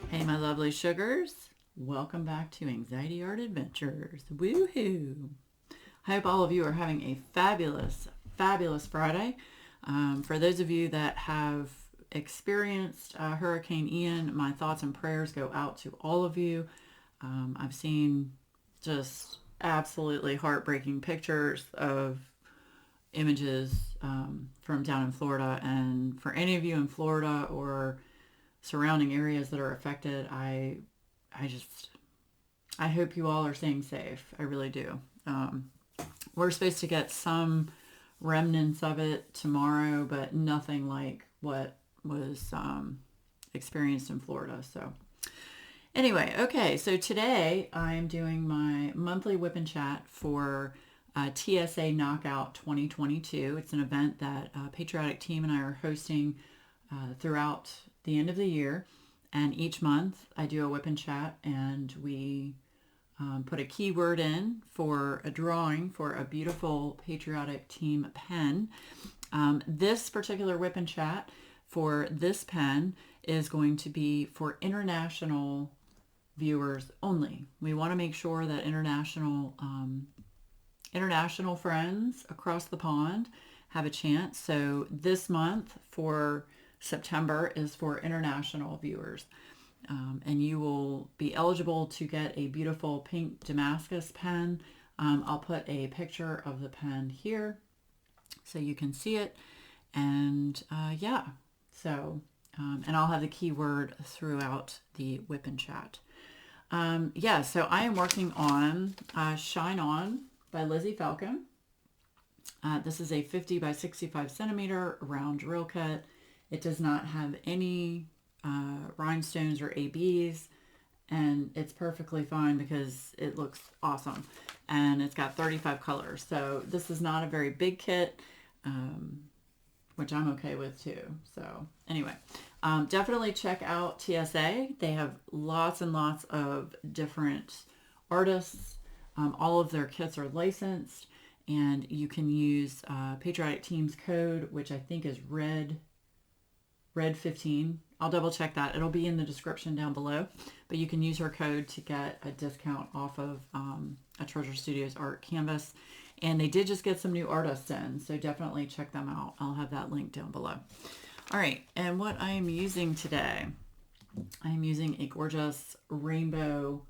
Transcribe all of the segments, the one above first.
Hey, my lovely sugars. Welcome back to Anxiety Art Adventures. Woohoo! I hope all of you are having a fabulous, fabulous Friday. For those of you that have experienced Hurricane Ian, my thoughts and prayers go out to all of you. I've seen just absolutely heartbreaking pictures of images from down in Florida. And for any of you in Florida or surrounding areas that are affected, I hope you all are staying safe. I really do. We're supposed to get some remnants of it tomorrow, but nothing like what was experienced in Florida. So anyway, okay, so today I'm doing my monthly WIP and chat for TSA Knockout 2022. It's an event that Patriotic Team and I are hosting throughout the end of the year. And each month I do a WIP and chat, and we put a keyword in for a drawing for a beautiful Patriotic Team pen. This particular WIP and chat for this pen is going to be for international viewers only. We want to make sure that international friends across the pond have a chance. So this month for September is for international viewers. And you will be eligible to get a beautiful pink Damascus pen. I'll put a picture of the pen here so you can see it. And yeah, so, and I'll have the keyword throughout the WIP and chat. Yeah, so I am working on Shine On by Lizzie Falcon. This is a 50 by 65 centimeter round drill kit. It does not have any rhinestones or ABs, and it's perfectly fine because it looks awesome, and it's got 35 colors. So this is not a very big kit, which I'm okay with too. So anyway, definitely check out TSA. They have lots and lots of different artists. All of their kits are licensed, and you can use Patriotic Team's code, which I think is red 15. I'll double check that. It'll be in the description down below, but you can use her code to get a discount off of a Treasure Studios art canvas. And they did just get some new artists in, so definitely check them out. I'll have that link down below. All right, and what I am using today, I am using a gorgeous rainbow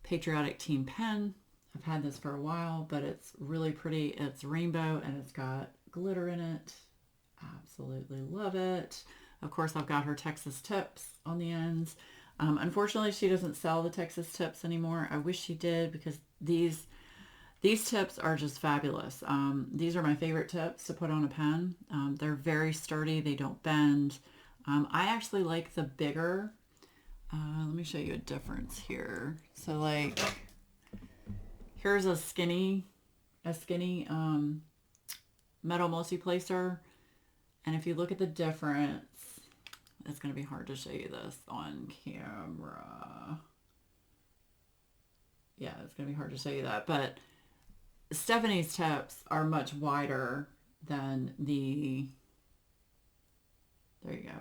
Patriotic Team pen. I've had this for a while, but it's really pretty. It's rainbow and it's got glitter in it. Absolutely love it. Of course, I've got her Texas tips on the ends. Unfortunately, she doesn't sell the Texas tips anymore. I wish she did, because these tips are just fabulous. These are my favorite tips to put on a pen. They're very sturdy. They don't bend. I actually like the bigger. Let me show you a difference here. So like, here's a skinny metal multi-placer. And if you look at the difference, it's going to be hard to show you this on camera. Yeah, it's going to be hard to show you that. But Stephanie's tips are much wider than the, there you go,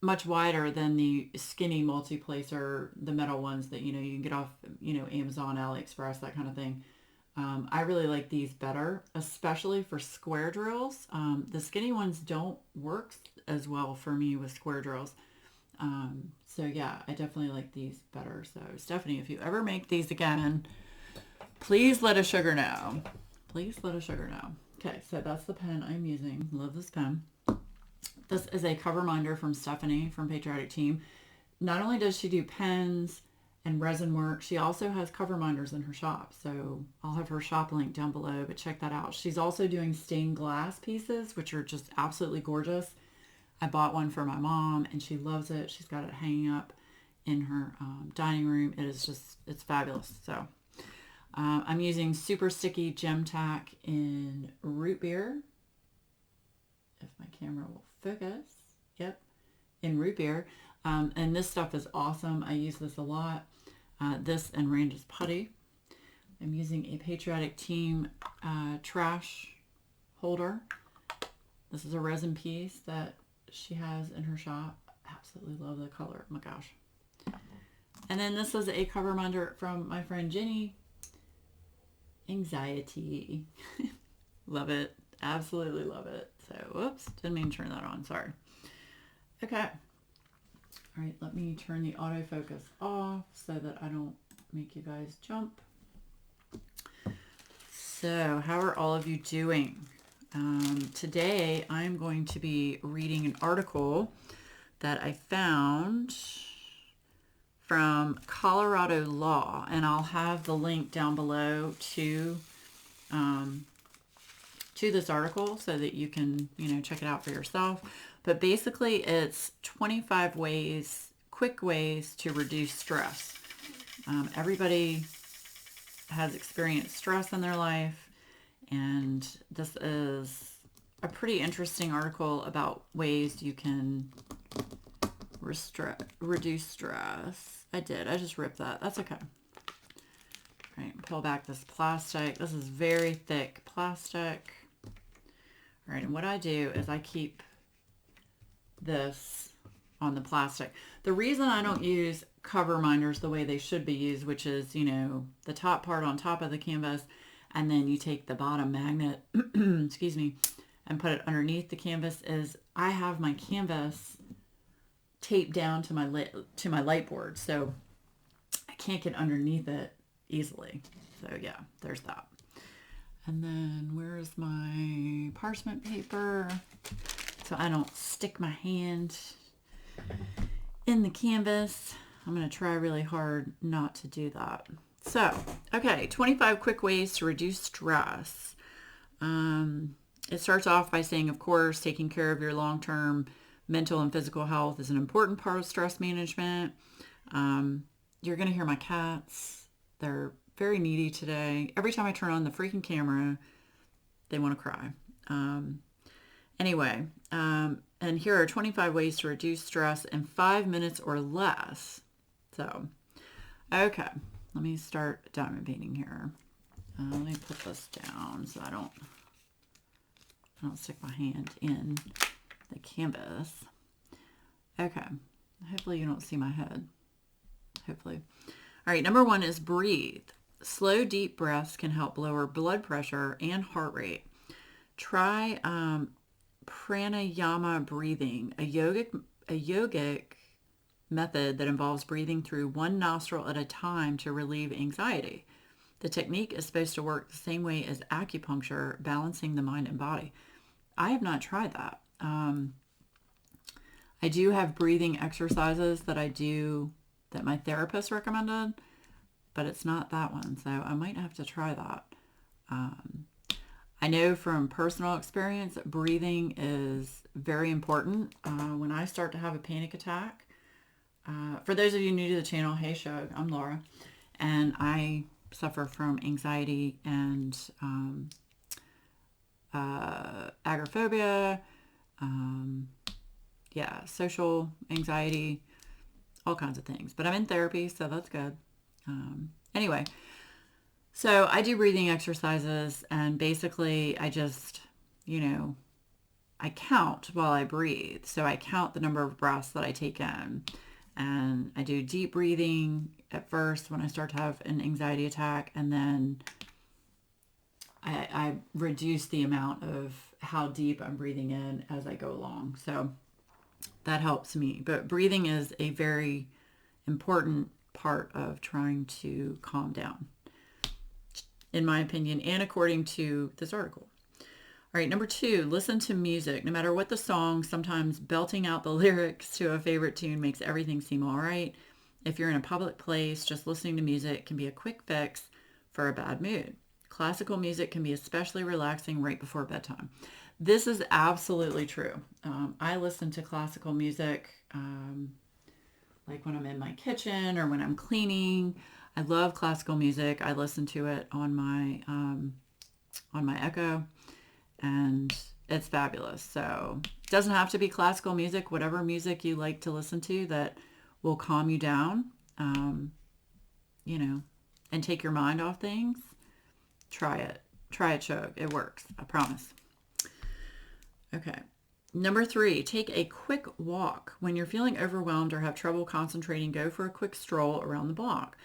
much wider than the skinny multi-placer, the metal ones that, you know, you can get off, you know, Amazon, AliExpress, that kind of thing. I really like these better, especially for square drills. The skinny ones don't work as well for me with square drills. So yeah, I definitely like these better. So Stephanie, if you ever make these again, please let a sugar know. Please let a sugar know. Okay, so that's the pen I'm using. Love this pen. This is a cover minder from Stephanie from Patriotic Team. Not only does she do pens and resin work, she also has cover minders in her shop. So I'll have her shop link down below, but check that out. She's also doing stained glass pieces, which are just absolutely gorgeous. I bought one for my mom and she loves it. She's got it hanging up in her dining room. It is just, it's fabulous. So I'm using super sticky gem tack in root beer. If my camera will focus. Yep, in root beer. And this stuff is awesome. I use this a lot. This and Range's putty. I'm using a Patriotic Team trash holder. This is a resin piece that she has in her shop. Absolutely love the color. Oh my gosh. And then this was a cover reminder from my friend Jenny. Anxiety. Love it. Absolutely love it. So, whoops. Didn't mean to turn that on. Sorry. Okay. All right. Let me turn the autofocus off so that I don't make you guys jump. So, how are all of you doing? Today, I'm going to be reading an article that I found from Colorado Law, and I'll have the link down below to this article so that you can, check it out for yourself. But basically, it's 25 ways, quick ways to reduce stress. Everybody has experienced stress in their life, and this is a pretty interesting article about ways you can reduce stress. I just ripped that. That's okay. All right, pull back this plastic. This is very thick plastic. All right, and what I do is I keep this on the plastic. The reason I don't use cover minders the way they should be used, which is, the top part on top of the canvas, and then you take the bottom magnet, excuse me, and put it underneath the canvas, is I have my canvas taped down to my light board, so I can't get underneath it easily. So yeah, there's that. And then where's my parchment paper so I don't stick my hand in the canvas? I'm going to try really hard not to do that. So, okay, 25 quick ways to reduce stress. It starts off by saying, of course, taking care of your long-term mental and physical health is an important part of stress management. You're going to hear my cats. They're very needy today. Every time I turn on the freaking camera, they want to cry. Anyway, and here are 25 ways to reduce stress in 5 minutes or less. So, okay, let me start diamond painting here. Let me put this down so I don't stick my hand in the canvas. Okay, hopefully you don't see my head. Hopefully. All right, number 1 is breathe. Slow, deep breaths can help lower blood pressure and heart rate. Try pranayama breathing, a yogic method that involves breathing through one nostril at a time to relieve anxiety. The technique is supposed to work the same way as acupuncture, balancing the mind and body. I have not tried that. I do have breathing exercises that I do that my therapist recommended, but it's not that one, so I might have to try that. I know from personal experience that breathing is very important. When I start to have a panic attack, for those of you new to the channel, hey Shug, I'm Laura, and I suffer from anxiety and agoraphobia, social anxiety, all kinds of things. But I'm in therapy, so that's good. Anyway, so I do breathing exercises, and basically I just, I count while I breathe. So I count the number of breaths that I take in, and I do deep breathing at first when I start to have an anxiety attack, and then I reduce the amount of how deep I'm breathing in as I go along. So that helps me. But breathing is a very important part of trying to calm down, in my opinion, and according to this article. All right, number 2, listen to music. No matter what the song, sometimes belting out the lyrics to a favorite tune makes everything seem all right. If you're in a public place, just listening to music can be a quick fix for a bad mood. Classical music can be especially relaxing right before bedtime. This is absolutely true. I listen to classical music like when I'm in my kitchen or when I'm cleaning. I love classical music. I listen to it on my Echo, and it's fabulous. So it doesn't have to be classical music. Whatever music you like to listen to that will calm you down, and take your mind off things, try it. Try it, Chug. It works. I promise. Okay. Number 3, take a quick walk. When you're feeling overwhelmed or have trouble concentrating, go for a quick stroll around the block.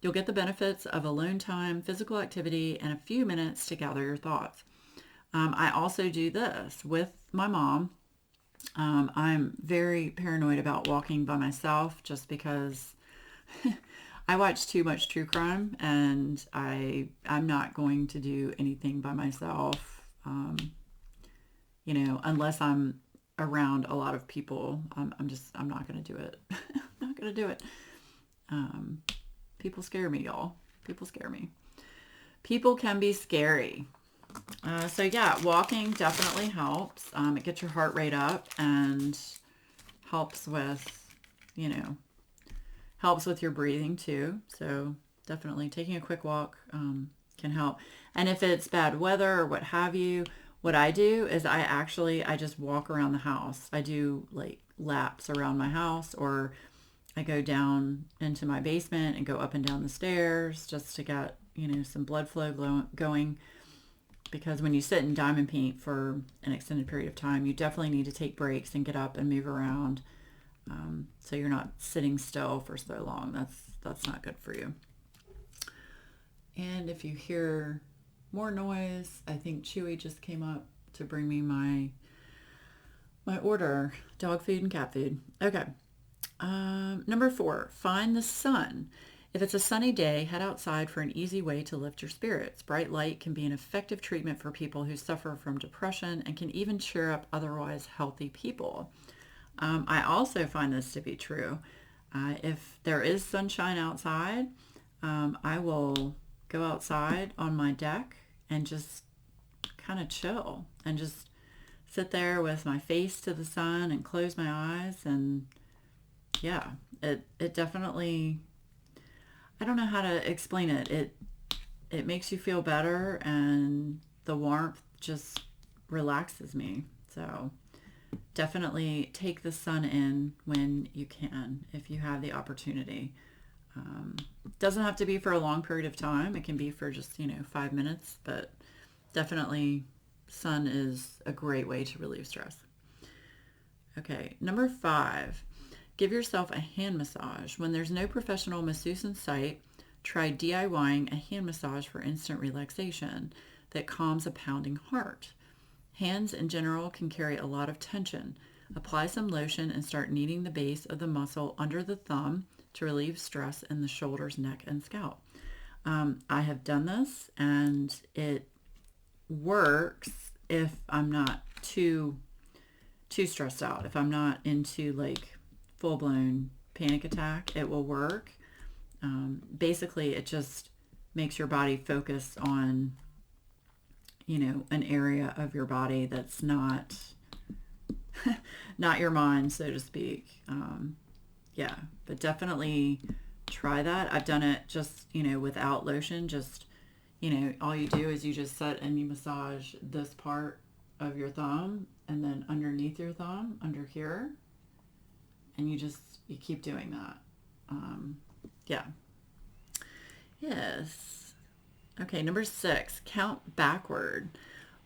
You'll get the benefits of alone time, physical activity, and a few minutes to gather your thoughts. I also do this with my mom. I'm very paranoid about walking by myself just because I watch too much true crime, and I'm not going to do anything by myself. Unless I'm around a lot of people, I'm not going to do it. I'm not going to do it. People scare me, y'all. People scare me. People can be scary. So yeah, walking definitely helps. It gets your heart rate up and helps with, helps with your breathing too. So definitely taking a quick walk can help. And if it's bad weather or what have you, what I do is I just walk around the house. I do like laps around my house, or I go down into my basement and go up and down the stairs just to get, some blood flow going. Because when you sit in diamond paint for an extended period of time, you definitely need to take breaks and get up and move around. So you're not sitting still for so long. That's not good for you. And if you hear more noise, I think Chewy just came up to bring me my order, dog food and cat food. Okay. Number 4, find the sun. If it's a sunny day, head outside for an easy way to lift your spirits. Bright light can be an effective treatment for people who suffer from depression and can even cheer up otherwise healthy people. I also find this to be true. If there is sunshine outside, I will go outside on my deck and just kind of chill and just sit there with my face to the sun and close my eyes. And yeah, it definitely, I don't know how to explain it. It makes you feel better, and the warmth just relaxes me. So definitely take the sun in when you can, if you have the opportunity. Doesn't have to be for a long period of time. It can be for just, 5 minutes, but definitely sun is a great way to relieve stress. Okay, number 5. Give yourself a hand massage. When there's no professional masseuse in sight, try DIYing a hand massage for instant relaxation that calms a pounding heart. Hands in general can carry a lot of tension. Apply some lotion and start kneading the base of the muscle under the thumb to relieve stress in the shoulders, neck, and scalp. I have done this, and it works if I'm not too stressed out. If I'm not into like full-blown panic attack, it will work. Basically, it just makes your body focus on, an area of your body that's not not your mind, so to speak. Yeah, but definitely try that. I've done it just, without lotion. Just, all you do is you just sit and you massage this part of your thumb, and then underneath your thumb, under here, and you keep doing that. Yeah. Yes. Okay, number 6, count backward.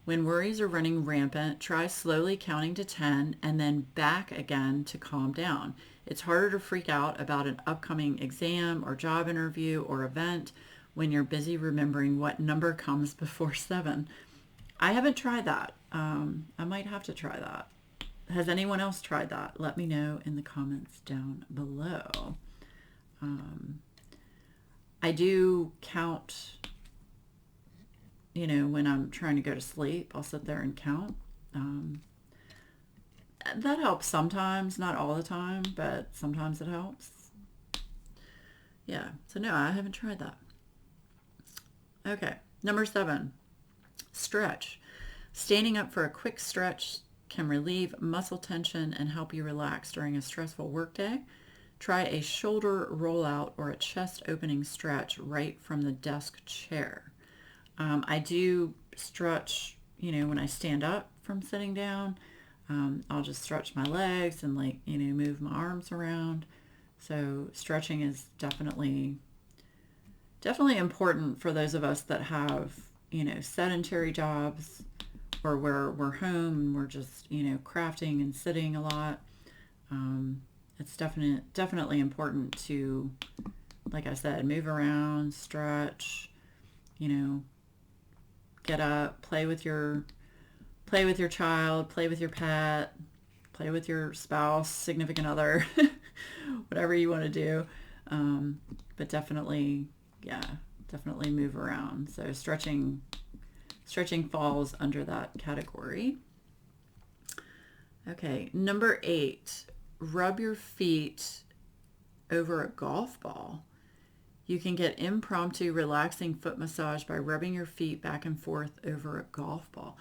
When worries are running rampant, try slowly counting to 10 and then back again to calm down. It's harder to freak out about an upcoming exam or job interview or event when you're busy remembering what number comes before 7. I haven't tried that. I might have to try that. Has anyone else tried that? Let me know in the comments down below. I do count, when I'm trying to go to sleep. I'll sit there and count. That helps sometimes, not all the time, but sometimes it helps. Yeah, so no, I haven't tried that. Okay, number 7, stretch. Standing up for a quick stretch can relieve muscle tension and help you relax during a stressful workday. Try a shoulder rollout or a chest opening stretch right from the desk chair. I do stretch, when I stand up from sitting down. I'll just stretch my legs and move my arms around. So stretching is definitely, definitely important for those of us that have, sedentary jobs, or where we're home and we're just, crafting and sitting a lot. It's definitely important to, like I said, move around, stretch, you know, get up, play with your child, play with your pet, play with your spouse, significant other, whatever you want to do. But definitely, yeah, definitely move around. So stretching falls under that category. Okay, number 8, rub your feet over a golf ball. You can get impromptu, relaxing foot massage by rubbing your feet back and forth over a golf ball.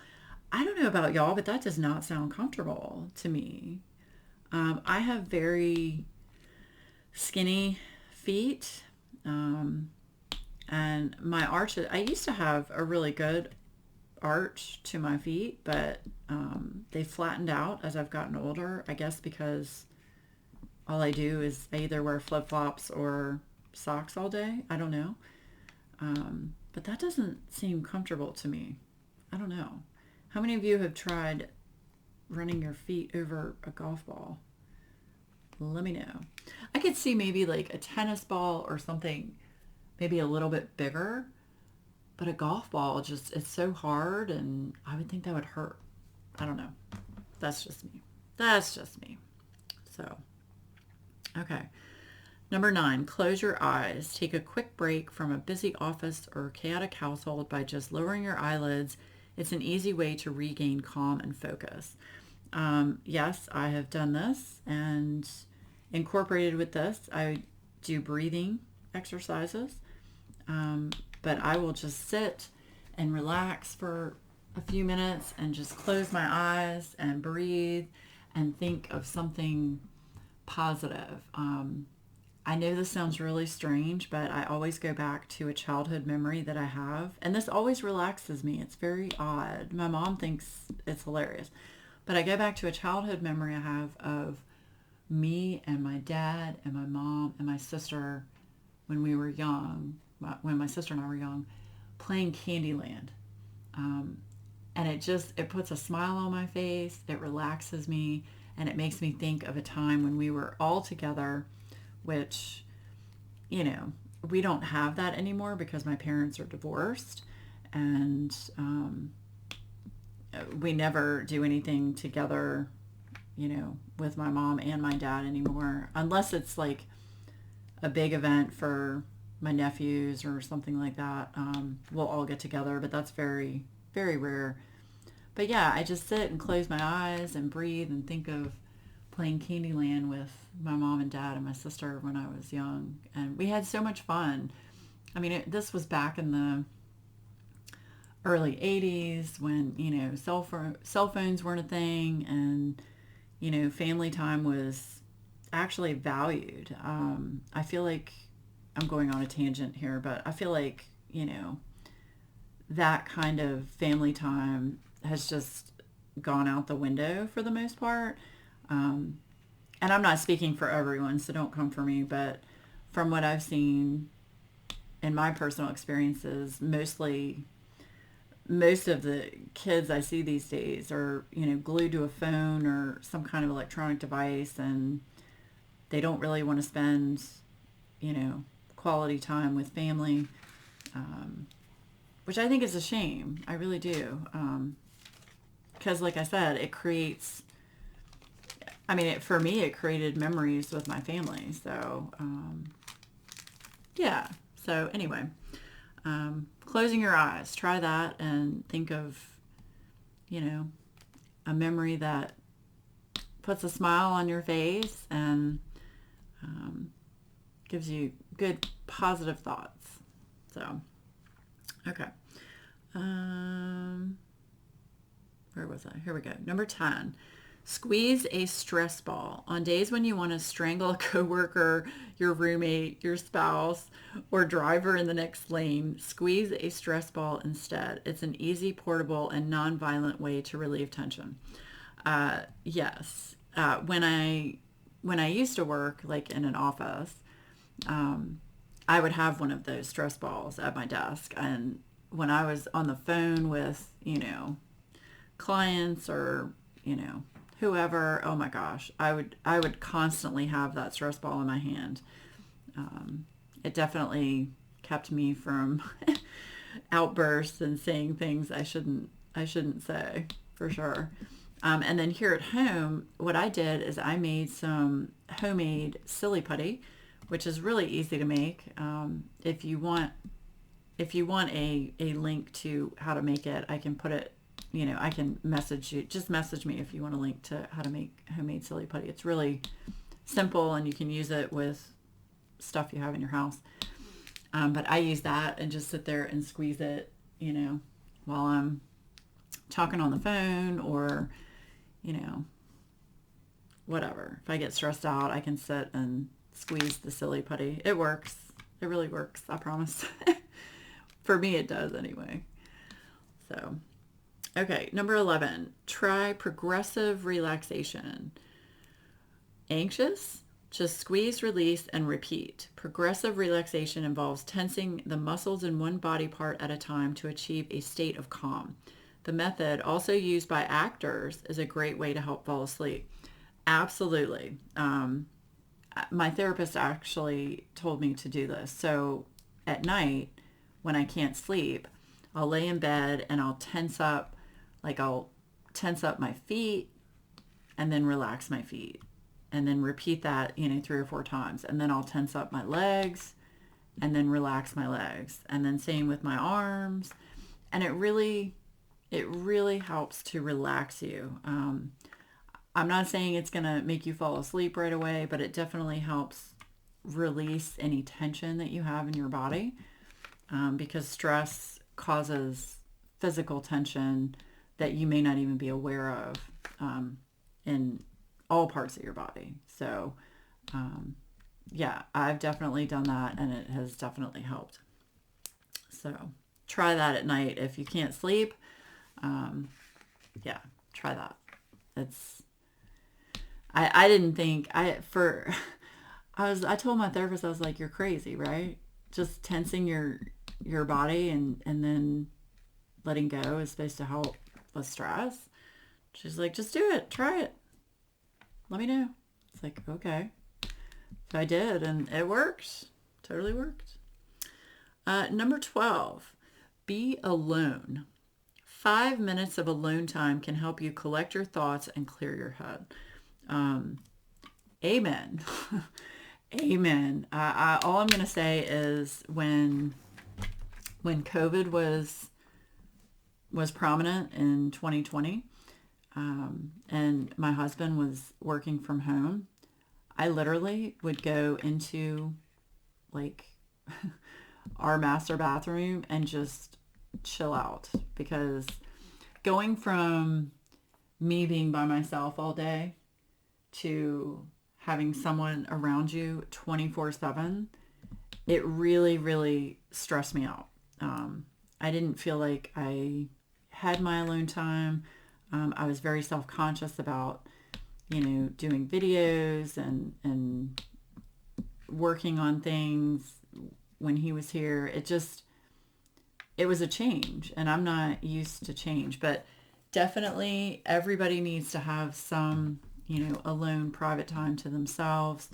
I don't know about y'all, but that does not sound comfortable to me. I have very skinny feet, and my arches, I used to have a really good arch to my feet, but they flattened out as I've gotten older, I guess because all I do is I either wear flip-flops or socks all day. I don't know. But that doesn't seem comfortable to me. I don't know. How many of you have tried running your feet over a golf ball? Let me know. I could see maybe like a tennis ball or something, maybe a little bit bigger, but a golf ball just, it's so hard, and I would think that would hurt. I don't know. That's just me. That's just me. So, okay. Number 9, close your eyes. Take a quick break from a busy office or chaotic household by just lowering your eyelids. It's an easy way to regain calm and focus. Yes, I have done this, and incorporated with this, I do breathing exercises. But I will just sit and relax for a few minutes and just close my eyes and breathe and think of something positive. I know this sounds really strange, but I always go back to a childhood memory that I have, and this always relaxes me. It's very odd. My mom thinks it's hilarious, but I go back to a childhood memory I have of me and my dad and my mom and my sister when we were young, when my sister and I were young, playing Candyland. And it puts a smile on my face, it relaxes me, and it makes me think of a time when we were all together, which, we don't have that anymore because my parents are divorced, and we never do anything together, with my mom and my dad anymore, unless it's like a big event for my nephews or something like that. We'll all get together, but that's very, very rare. But yeah, I just sit and close my eyes and breathe and think of playing Candyland with my mom and dad and my sister when I was young. And we had so much fun. I mean, this was back in the early 80s when, cell phones weren't a thing, and, family time was actually valued. I feel like I'm going on a tangent here, but I feel like, that kind of family time has just gone out the window for the most part. And I'm not speaking for everyone, so don't come for me, but from what I've seen in my personal experiences, most of the kids I see these days are, glued to a phone or some kind of electronic device, and they don't really want to spend, quality time with family, which I think is a shame. I really do. Because like I said, for me, it created memories with my family. So, yeah. So anyway, closing your eyes, try that and think of, a memory that puts a smile on your face and gives you good, positive thoughts. So, okay. Where was I? Here we go. Number 10. Squeeze a stress ball. On days when you want to strangle a coworker, your roommate, your spouse, or driver in the next lane, squeeze a stress ball instead. It's an easy, portable, and non-violent way to relieve tension. Yes. When I used to work like in an office, I would have one of those stress balls at my desk. And when I was on the phone with, clients or, whoever, oh my gosh, I would constantly have that stress ball in my hand. It definitely kept me from outbursts and saying things I shouldn't say, for sure. And then here at home, what I did is I made some homemade silly putty, which is really easy to make. If you want a link to how to make it, I can put it. I can message you. Just message me if you want a link to how to make homemade silly putty. It's really simple, and you can use it with stuff you have in your house. But I use that and just sit there and squeeze it, while I'm talking on the phone or, whatever. If I get stressed out, I can sit and squeeze the silly putty. It works. It really works. I promise. For me, it does anyway. So, okay. Number 11, try progressive relaxation. Anxious? Just squeeze, release, and repeat. Progressive relaxation involves tensing the muscles in one body part at a time to achieve a state of calm. The method, also used by actors, is a great way to help fall asleep. Absolutely. My therapist actually told me to do this. So at night, when I can't sleep, I'll lay in bed and I'll tense up my feet and then relax my feet. And then repeat that, 3 or 4 times. And then I'll tense up my legs and then relax my legs. And then same with my arms. And it really helps to relax you. I'm not saying it's going to make you fall asleep right away, but it definitely helps release any tension that you have in your body. Because stress causes physical tension that you may not even be aware of in all parts of your body. So, yeah, I've definitely done that, and it has definitely helped. So try that at night. If you can't sleep, yeah, try that. I didn't think, I told my therapist, I was like, you're crazy, right? Just tensing your body and then letting go is supposed to help with stress. She's like, just do it. Try it. Let me know. It's like, okay. So I did, and it worked. Totally worked. Number 12, be alone. 5 minutes of alone time can help you collect your thoughts and clear your head. Amen. Amen. All I'm going to say is when COVID was prominent in 2020, and my husband was working from home, I literally would go into our master bathroom and just chill out, because going from me being by myself all day to having someone around you 24/7, it really, really stressed me out. I didn't feel like I had my alone time. I was very self-conscious about, doing videos and working on things when he was here. It was a change, and I'm not used to change, but definitely everybody needs to have some, alone private time to themselves.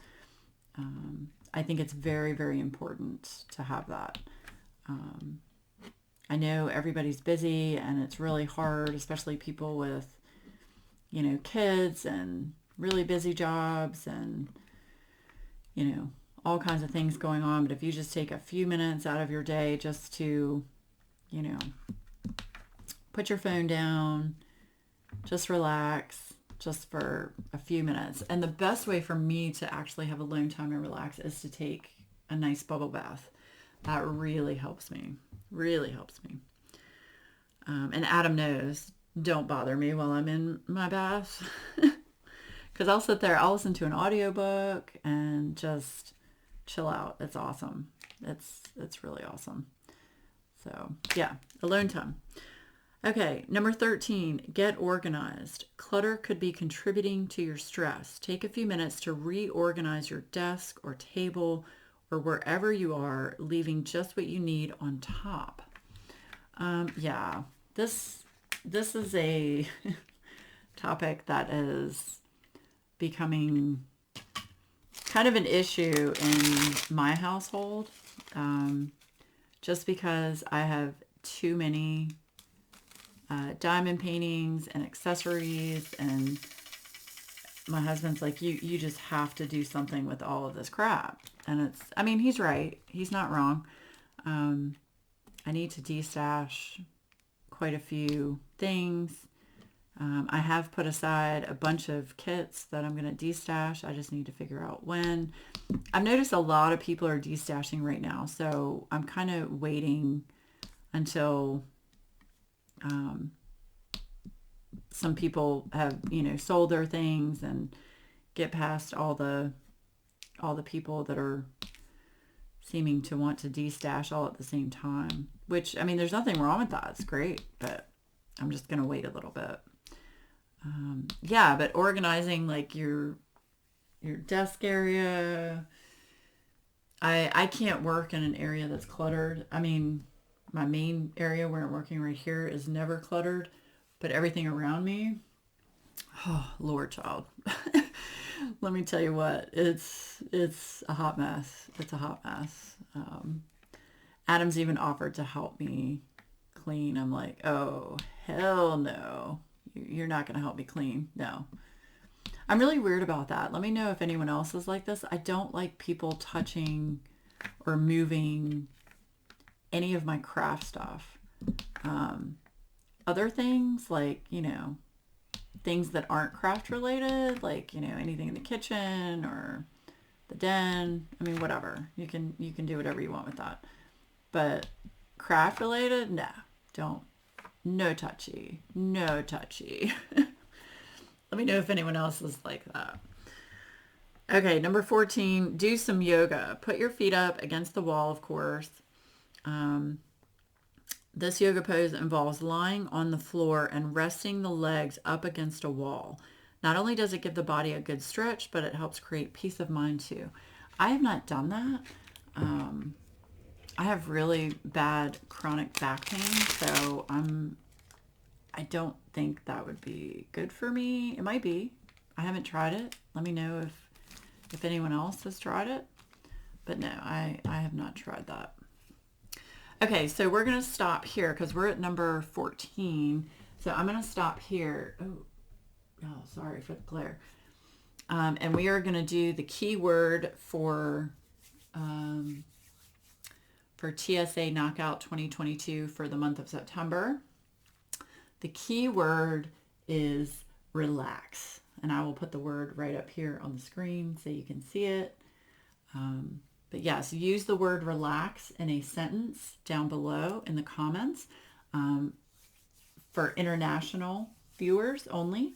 I think it's very, very important to have that. I know everybody's busy and it's really hard, especially people with, kids and really busy jobs and, all kinds of things going on. But if you just take a few minutes out of your day just to, put your phone down, just relax, just for a few minutes. And the best way for me to actually have alone time and relax is to take a nice bubble bath. That really helps me. Really helps me. And Adam knows, don't bother me while I'm in my bath. Because I'll sit there, I'll listen to an audiobook and just chill out. It's awesome. It's really awesome. So, yeah, alone time. Okay, number 13, get organized. Clutter could be contributing to your stress. Take a few minutes to reorganize your desk or table, or wherever you are, leaving just what you need on top. Yeah, this is a topic that is becoming kind of an issue in my household, just because I have too many diamond paintings and accessories, and my husband's like, you just have to do something with all of this crap. And it's, I mean, he's right. He's not wrong. I need to destash quite a few things. I have put aside a bunch of kits that I'm going to destash. I just need to figure out when. I've noticed a lot of people are destashing right now, so I'm kind of waiting until some people have, sold their things and get past all the people that are seeming to want to destash all at the same time. Which, I mean, there's nothing wrong with that. It's great, but I'm just going to wait a little bit. Yeah, but organizing like your desk area. I can't work in an area that's cluttered. I mean, my main area where I'm working right here is never cluttered, but everything around me, oh, Lord child. Let me tell you what, it's a hot mess. It's a hot mess. Adam's even offered to help me clean. I'm like, oh, hell no. You're not going to help me clean. No. I'm really weird about that. Let me know if anyone else is like this. I don't like people touching or moving any of my craft stuff. Other things like, things that aren't craft related, like, anything in the kitchen or the den. I mean, whatever. You can do whatever you want with that. But craft related, no, don't. No touchy. No touchy. Let me know if anyone else is like that. Okay, number 14, do some yoga. Put your feet up against the wall, of course. This yoga pose involves lying on the floor and resting the legs up against a wall. Not only does it give the body a good stretch, but it helps create peace of mind too. I have not done that. I have really bad chronic back pain, so I don't think that would be good for me. It might be. I haven't tried it. Let me know if anyone else has tried it. But no, I have not tried that. Okay, so we're going to stop here because we're at number 14. So I'm going to stop here. Oh, sorry for the glare. And we are going to do the keyword for TSA Knockout 2022 for the month of September. The key word is relax. And I will put the word right up here on the screen so you can see it. But yes, use the word relax in a sentence down below in the comments for international viewers only.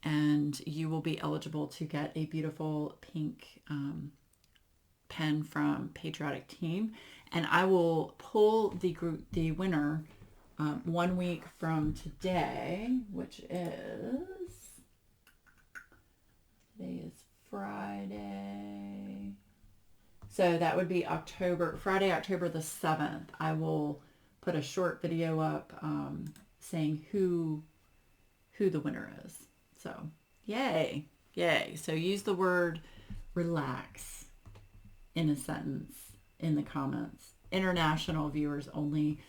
And you will be eligible to get a beautiful pink pen from Patriotic Team. And I will pull the winner 1 week from today, which is, today is Friday. So that would be Friday, October the 7th. I will put a short video up saying who the winner is. So yay. So use the word relax in a sentence in the comments. International viewers only.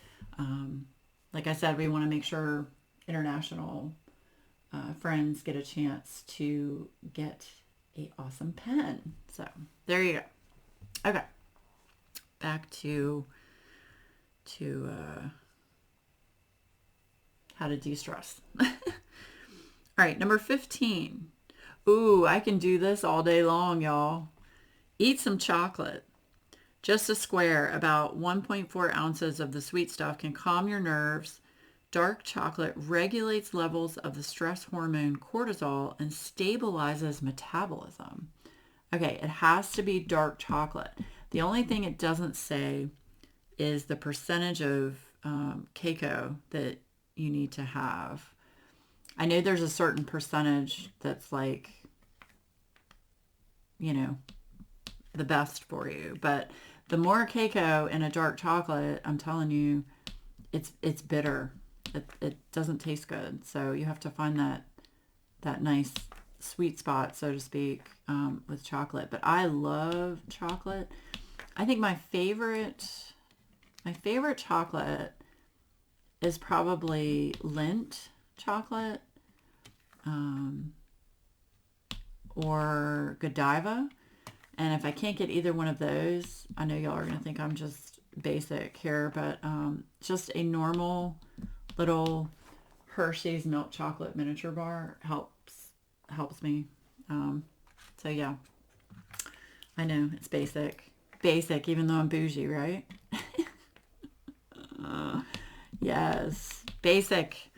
Like I said, we want to make sure international friends get a chance to get an awesome pen. So there you go. Okay, back to how to de-stress. All right, number 15. Ooh, I can do this all day long, y'all. Eat some chocolate. Just a square, about 1.4 ounces of the sweet stuff can calm your nerves. Dark chocolate regulates levels of the stress hormone cortisol and stabilizes metabolism. Okay, it has to be dark chocolate. The only thing it doesn't say is the percentage of cacao that you need to have. I know there's a certain percentage that's like, the best for you. But the more cacao in a dark chocolate, I'm telling you, it's bitter. It doesn't taste good. So you have to find that nice sweet spot, so to speak, with chocolate. But I love chocolate. I think my favorite chocolate is probably Lindt chocolate, or Godiva. And if I can't get either one of those, I know y'all are going to think I'm just basic here, but just a normal little Hershey's milk chocolate miniature bar helps me. So yeah, I know it's basic, even though I'm bougie, right? Yes, basic.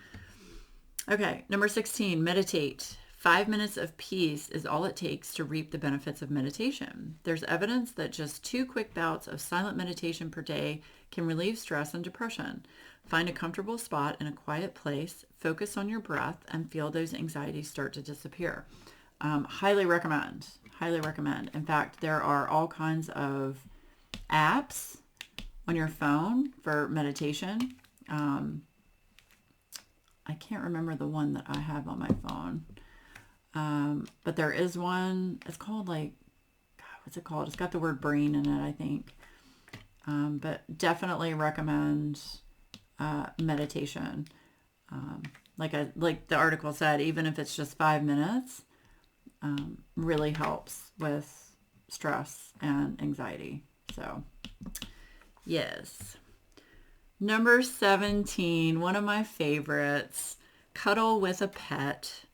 Okay, number 16, meditate. 5 minutes of peace is all it takes to reap the benefits of meditation. There's evidence that just 2 quick bouts of silent meditation per day can relieve stress and depression. Find a comfortable spot in a quiet place, focus on your breath, and feel those anxieties start to disappear. Highly recommend. Highly recommend. In fact, there are all kinds of apps on your phone for meditation. I can't remember the one that I have on my phone. But there is one, it's called God, what's it called? It's got the word brain in it, I think. But definitely recommend meditation. Like the article said, even if it's just 5 minutes, really helps with stress and anxiety. So, yes. Number 17, one of my favorites, cuddle with a pet.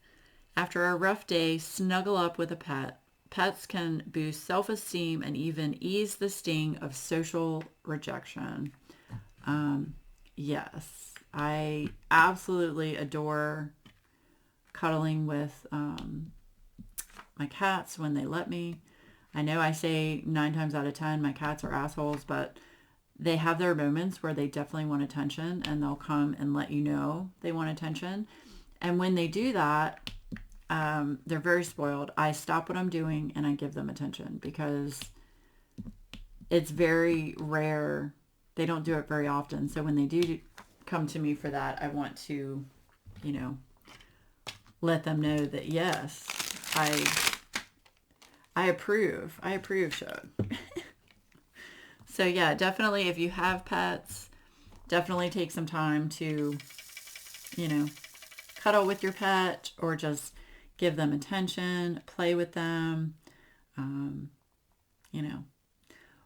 After a rough day, snuggle up with a pet. Pets can boost self-esteem and even ease the sting of social rejection. Yes, I absolutely adore cuddling with my cats when they let me. I know I say 9 times out of 10 my cats are assholes, but they have their moments where they definitely want attention, and they'll come and let you know they want attention. And when they do that, they're very spoiled. I stop what I'm doing and I give them attention, because it's very rare. They don't do it very often. So when they do come to me for that, I want to, let them know that yes, I approve. I approve, Shug. So yeah, definitely if you have pets, definitely take some time to, cuddle with your pet, or just give them attention, play with them,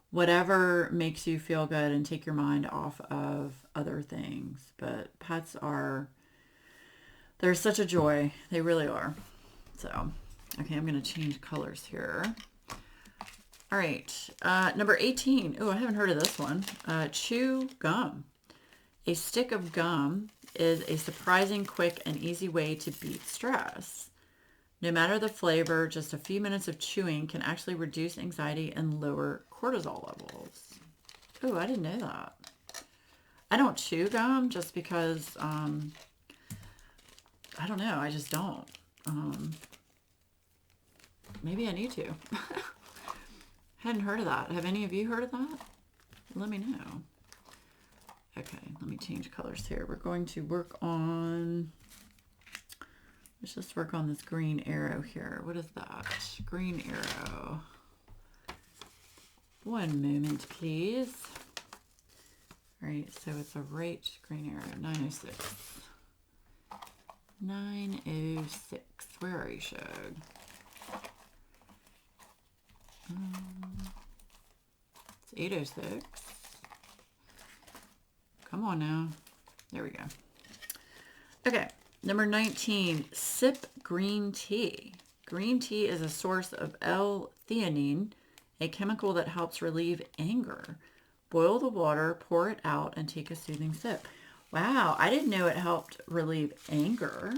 whatever makes you feel good and take your mind off of other things. But pets they're such a joy. They really are. So, okay, I'm going to change colors here. All right, number 18. Oh, I haven't heard of this one. Chew gum. A stick of gum is a surprising, quick, and easy way to beat stress. No matter the flavor, just a few minutes of chewing can actually reduce anxiety and lower cortisol levels. Oh, I didn't know that. I don't chew gum just because, I don't know, I just don't. Maybe I need to. Hadn't heard of that. Have any of you heard of that? Let me know. Okay, let me change colors here. We're going to work on... Let's just work on this green arrow here. What is that? Green arrow. One moment, please. All right, so it's a right green arrow. 906. 906. Where are you, Shug? It's 806. Come on now. There we go. Okay. Number 19, sip green tea. Green tea is a source of L-theanine, a chemical that helps relieve anger. Boil the water, pour it out, and take a soothing sip. Wow, I didn't know it helped relieve anger.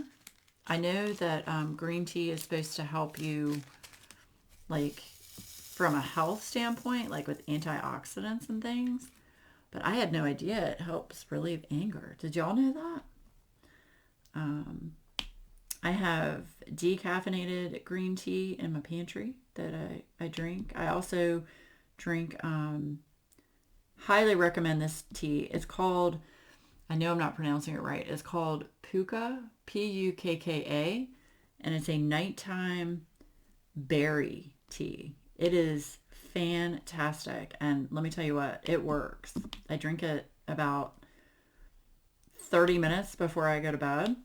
I know that green tea is supposed to help you, from a health standpoint, with antioxidants and things. But I had no idea it helps relieve anger. Did y'all know that? I have decaffeinated green tea in my pantry that I drink. I also drink, highly recommend this tea. It's called, I know I'm not pronouncing it right. It's called Puka, Pukka, and it's a nighttime berry tea. It is fantastic. And let me tell you what, it works. I drink it about 30 minutes before I go to bed,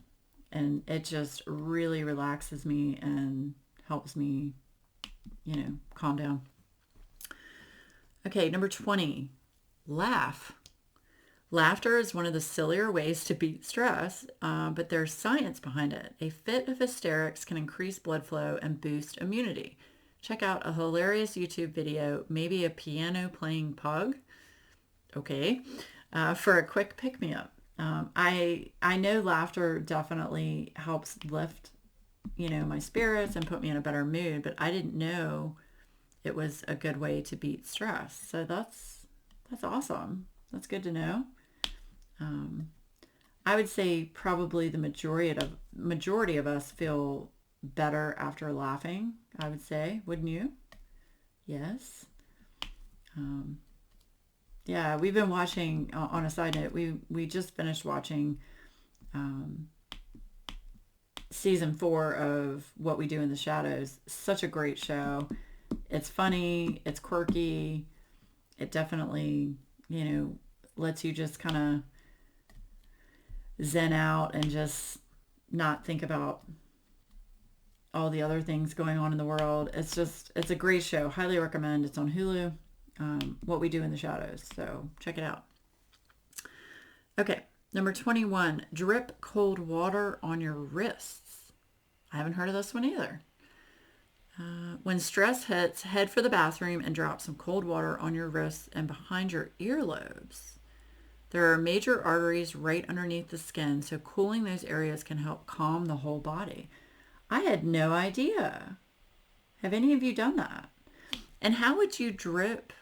and it just really relaxes me and helps me, calm down. Okay, number 20, laugh. Laughter is one of the sillier ways to beat stress, but there's science behind it. A fit of hysterics can increase blood flow and boost immunity. Check out a hilarious YouTube video, maybe a piano playing pug, okay, for a quick pick-me-up. I know laughter definitely helps lift, my spirits and put me in a better mood, but I didn't know it was a good way to beat stress. So that's awesome. That's good to know. I would say probably the majority of us feel better after laughing, I would say. Wouldn't you? Yes. Yeah, we've been watching, on a side note, we just finished watching season 4 of What We Do in the Shadows. Such a great show. It's funny, it's quirky. It definitely, lets you just kind of zen out and just not think about all the other things going on in the world. It's a great show. Highly recommend. It's on Hulu. What We Do in the Shadows. So check it out. Okay. Number 21, drip cold water on your wrists. I haven't heard of this one either. When stress hits, head for the bathroom and drop some cold water on your wrists and behind your earlobes. There are major arteries right underneath the skin, so cooling those areas can help calm the whole body. I had no idea. Have any of you done that? And how would you drip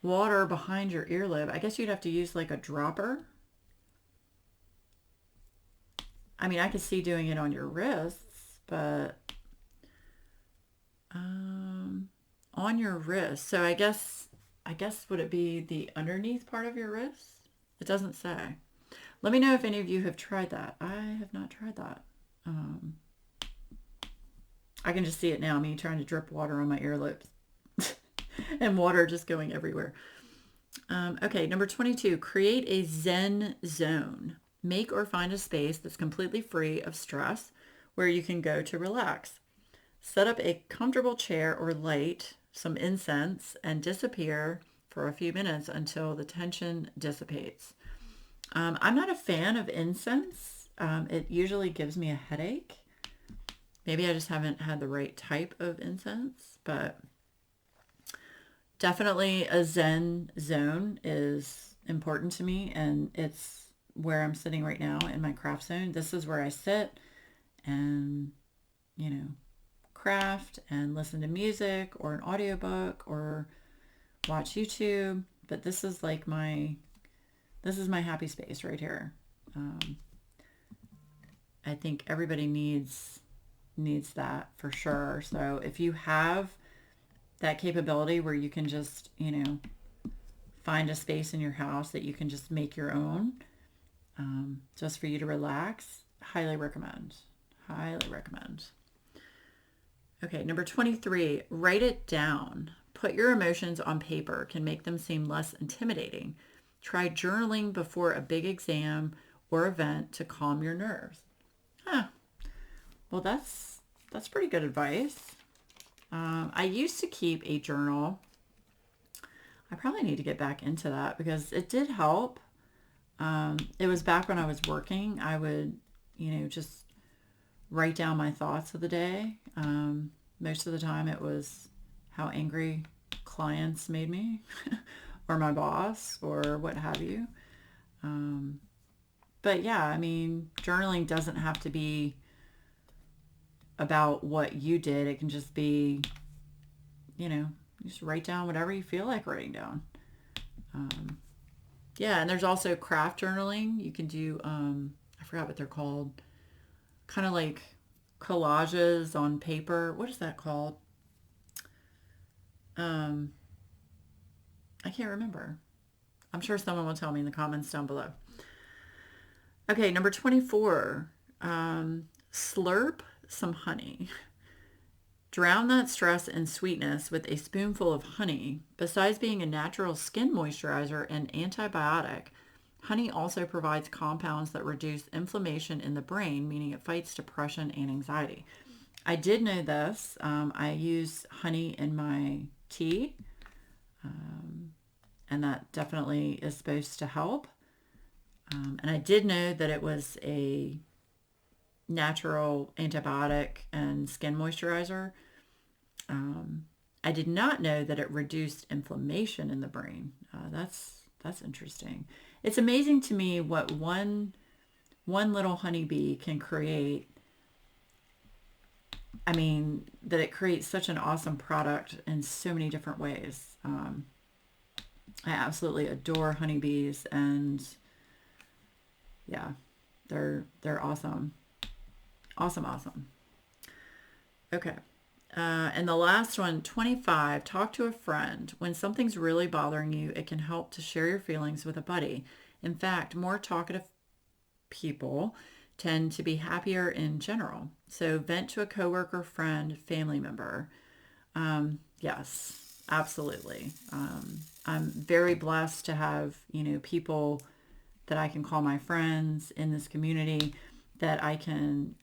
water behind your earlobe? I guess you'd have to use like a dropper. I mean, I could see doing it on your wrists, but on your wrist. So I guess would it be the underneath part of your wrist? It doesn't say. Let me know if any of you have tried that. I have not tried that. I can just see it now, me trying to drip water on my earlobes and water just going everywhere. Okay, number 22, create a Zen zone. Make or find a space that's completely free of stress where you can go to relax. Set up a comfortable chair or light some incense and disappear for a few minutes until the tension dissipates. I'm not a fan of incense. It usually gives me a headache. Maybe I just haven't had the right type of incense, but definitely a Zen zone is important to me, and it's where I'm sitting right now in my craft zone. This is where I sit and, craft and listen to music or an audiobook or watch YouTube. But this is like my happy space right here. I think everybody needs that for sure. So if you have that capability where you can just, find a space in your house that you can just make your own, just for you to relax, highly recommend. Highly recommend. Okay, number 23, write it down. Put your emotions on paper, can make them seem less intimidating. Try journaling before a big exam or event to calm your nerves. Well, that's pretty good advice. I used to keep a journal. I probably need to get back into that because it did help. It was back when I was working. I would, just write down my thoughts of the day. Most of the time it was how angry clients made me or my boss or what have you. But yeah, I mean, journaling doesn't have to be about what you did. It can just be, just write down whatever you feel like writing down. Yeah, and there's also craft journaling. You can do, I forgot what they're called, kind of like collages on paper. What is that called? Um, I can't remember. I'm sure someone will tell me in the comments down below. Okay, number 24. Slurp some honey. Drown that stress and sweetness with a spoonful of honey. Besides being a natural skin moisturizer and antibiotic, honey also provides compounds that reduce inflammation in the brain, meaning it fights depression and anxiety. I did know this. I use honey in my tea, and that definitely is supposed to help. And I did know that it was a natural antibiotic and skin moisturizer. I did not know that it reduced inflammation in the brain. That's interesting. It's amazing to me what one little honeybee can create. I mean, that it creates such an awesome product in so many different ways. I absolutely adore honeybees, and yeah, they're awesome. Awesome. Okay. And the last one, 25, talk to a friend. When something's really bothering you, it can help to share your feelings with a buddy. In fact, more talkative people tend to be happier in general. So vent to a coworker, friend, family member. Yes, absolutely. I'm very blessed to have, people that I can call my friends in this community that I can,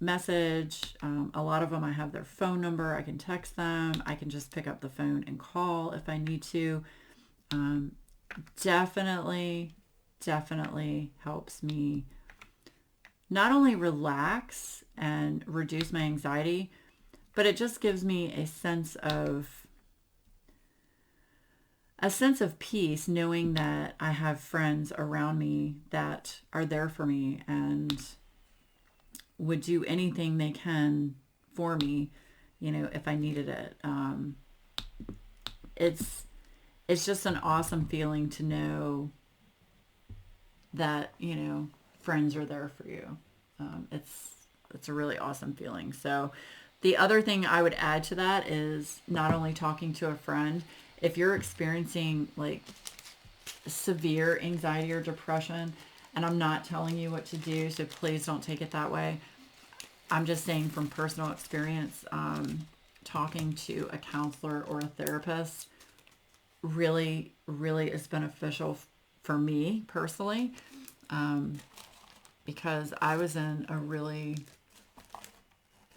message. A lot of them, I have their phone number. I can text them. I can just pick up the phone and call if I need to. Definitely helps me not only relax and reduce my anxiety, but it just gives me a sense of peace knowing that I have friends around me that are there for me and would do anything they can for me, if I needed it. It's just an awesome feeling to know that, friends are there for you. It's a really awesome feeling. So the other thing I would add to that is not only talking to a friend, if you're experiencing like severe anxiety or depression, and I'm not telling you what to do, so please don't take it that way. I'm just saying from personal experience, talking to a counselor or a therapist really is beneficial for me personally, because I was in a really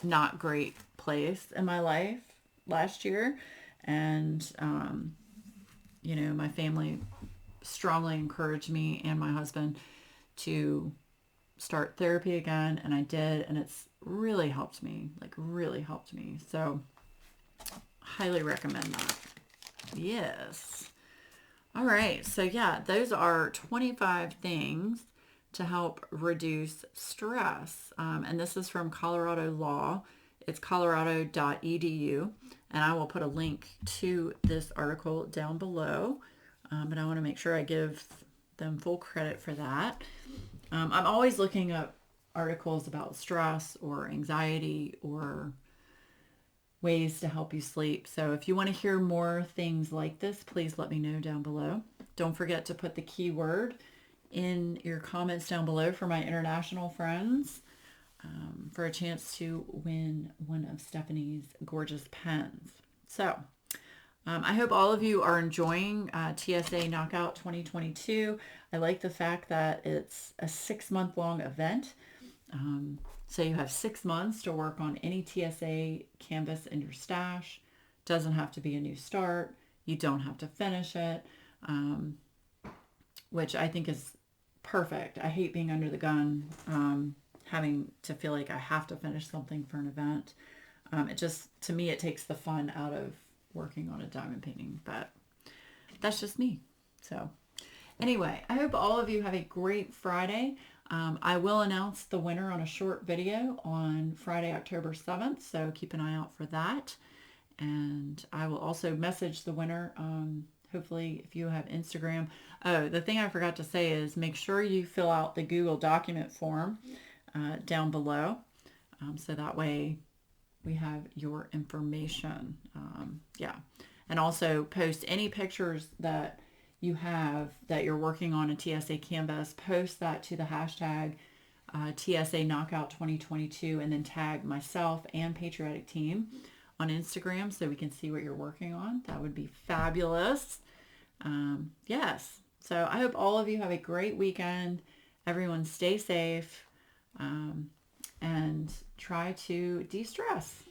not great place in my life last year, and my family strongly encouraged me and my husband to start therapy again, and I did, and it's really helped me, so highly recommend that. Yes. All right, so yeah, those are 25 things to help reduce stress, and this is from Colorado Law. It's colorado.edu, and I will put a link to this article down below, but I want to make sure I give them full credit for that. I'm always looking up articles about stress or anxiety or ways to help you sleep. So if you want to hear more things like this, please let me know down below. Don't forget to put the keyword in your comments down below for my international friends, for a chance to win one of Stephanie's gorgeous pens. So I hope all of you are enjoying TSA Knockout 2022. I like the fact that it's a 6-month long event. So you have 6 months to work on any TSA canvas in your stash. Doesn't have to be a new start. You don't have to finish it, which I think is perfect. I hate being under the gun, having to feel like I have to finish something for an event. To me, it takes the fun out of working on a diamond painting, but that's just me. So anyway, I hope all of you have a great Friday. I will announce the winner on a short video on Friday, October 7th, so keep an eye out for that. And I will also message the winner, hopefully if you have Instagram. Oh, the thing I forgot to say is make sure you fill out the Google document form down below, so that way we have your information. Yeah. And also post any pictures that you have that you're working on a TSA canvas. Post that to the hashtag TSA Knockout 2022, and then tag myself and Patriotic Team on Instagram so we can see what you're working on. That would be fabulous. Yes. So I hope all of you have a great weekend. Everyone stay safe, and try to de-stress.